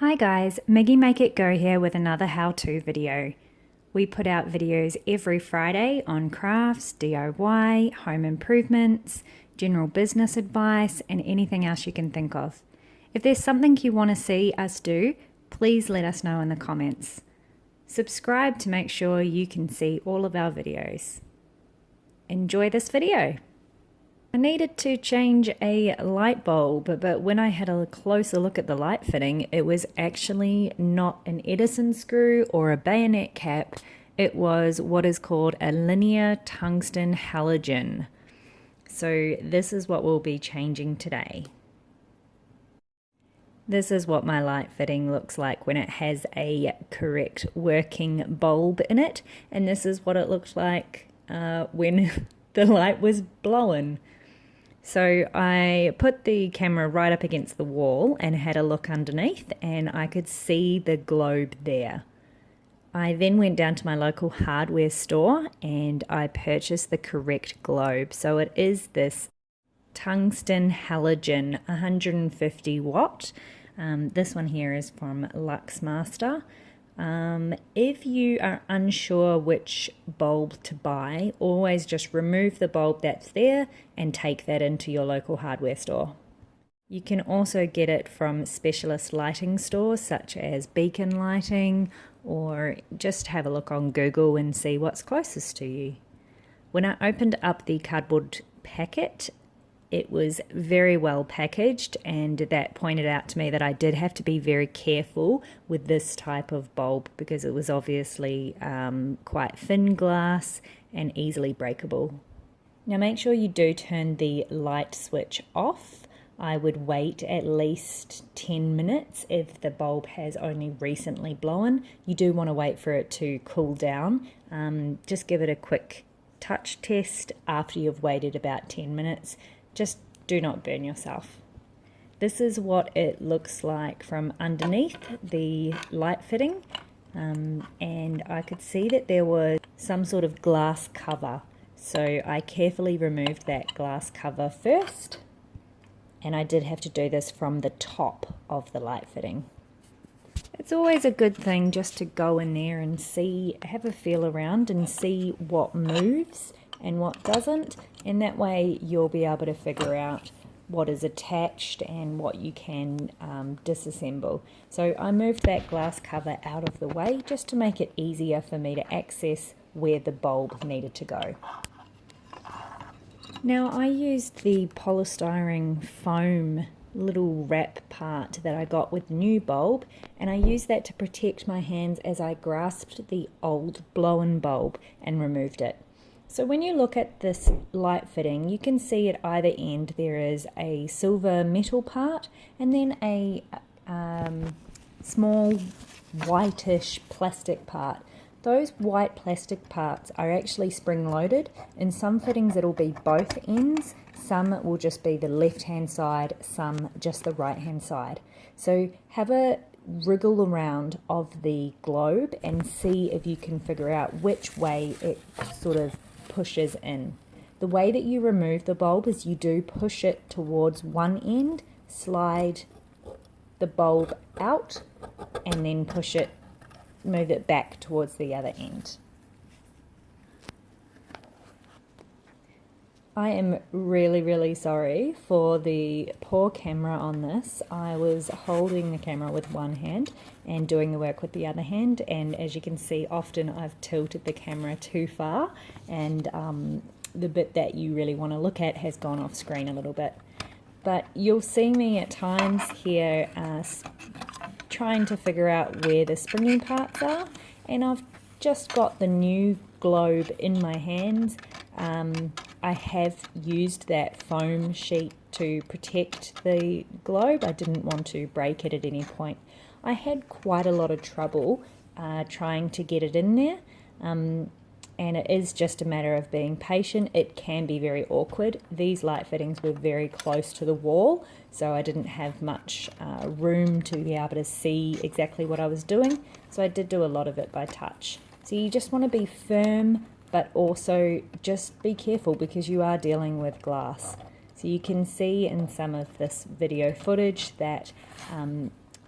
Hi guys, Miggy Make It Go here with another how-to video. We put out videos every Friday on crafts, DIY, home improvements, general business advice, and anything else you can think of. If there's something you want to see us do, please let us know in the comments. Subscribe to make sure you can see all of our videos. Enjoy this video. I needed to change a light bulb, but when I had a closer look at the light fitting, it was actually not an Edison screw or a bayonet cap. It was what is called a linear tungsten halogen. So this is what we'll be changing today. This is what my light fitting looks like when it has a correct working bulb in it, and this is what it looked like when the light was blowing. So I put the camera right up against the wall and had a look underneath, and I could see the globe there. I then went down to my local hardware store and I purchased the correct globe. So it is this tungsten halogen 150 watt. This one here is from Luxmaster. If you are unsure which bulb to buy, always just remove the bulb that's there and take that into your local hardware store. You can also get it from specialist lighting stores such as Beacon Lighting, or just have a look on Google and see what's closest to you. When I opened up the cardboard packet, it was very well packaged, and that pointed out to me that I did have to be very careful with this type of bulb because it was obviously quite thin glass and easily breakable. Now make sure you do turn the light switch off. I would wait at least 10 minutes if the bulb has only recently blown. You do want to wait for it to cool down. Just give it a quick touch test after you've waited about 10 minutes. Just do not burn yourself. This is what it looks like from underneath the light fitting, and I could see that there was some sort of glass cover. So I carefully removed that glass cover first, and I did have to do this from the top of the light fitting. It's always a good thing just to go in there and see, have a feel around and see what moves and what doesn't, and that way you'll be able to figure out what is attached and what you can disassemble. So I moved that glass cover out of the way just to make it easier for me to access where the bulb needed to go. Now I used the polystyrene foam little wrap part that I got with the new bulb, and I used that to protect my hands as I grasped the old blown bulb and removed it. So when you look at this light fitting, you can see at either end there is a silver metal part and then a small whitish plastic part. Those white plastic parts are actually spring loaded. In some fittings it'll be both ends, some will just be the left hand side, some just the right hand side. So have a wriggle around of the globe and see if you can figure out which way it sort of pushes in. The way that you remove the bulb is you do push it towards one end, slide the bulb out, and then push it, move it back towards the other end. I am really sorry for the poor camera on this. I was holding the camera with one hand and doing the work with the other hand, and as you can see, often I've tilted the camera too far, and the bit that you really want to look at has gone off screen a little bit. But you'll see me at times here trying to figure out where the springy parts are, and I've just got the new globe in my hands. I have used that foam sheet to protect the globe. I didn't want to break it at any point. I had quite a lot of trouble trying to get it in there, and it is just a matter of being patient. It can be very awkward. These light fittings were very close to the wall, so I didn't have much room to be able to see exactly what I was doing, so I did do a lot of it by touch. So you just want to be firm, but also just be careful because you are dealing with glass. So you can see in some of this video footage that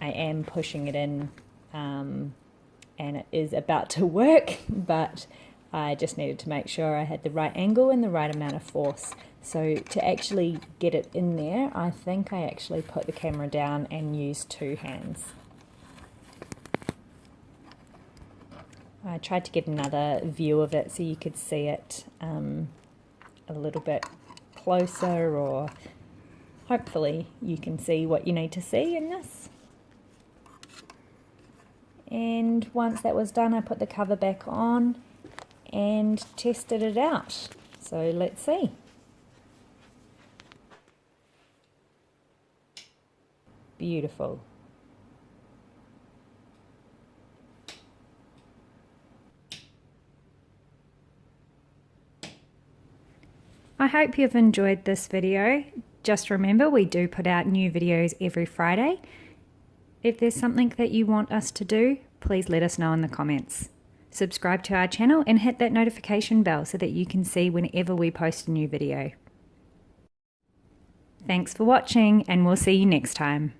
I am pushing it in, and it is about to work, but I just needed to make sure I had the right angle and the right amount of force. So to actually get it in there, I think I actually put the camera down and used 2 hands. I tried to get another view of it so you could see it a little bit closer, or hopefully you can see what you need to see in this. And once that was done, I put the cover back on and tested it out. So let's see. Beautiful. I hope you've enjoyed this video. Just remember, we do put out new videos every Friday. If there's something that you want us to do, please let us know in the comments. Subscribe to our channel and hit that notification bell so that you can see whenever we post a new video. Thanks for watching, and we'll see you next time.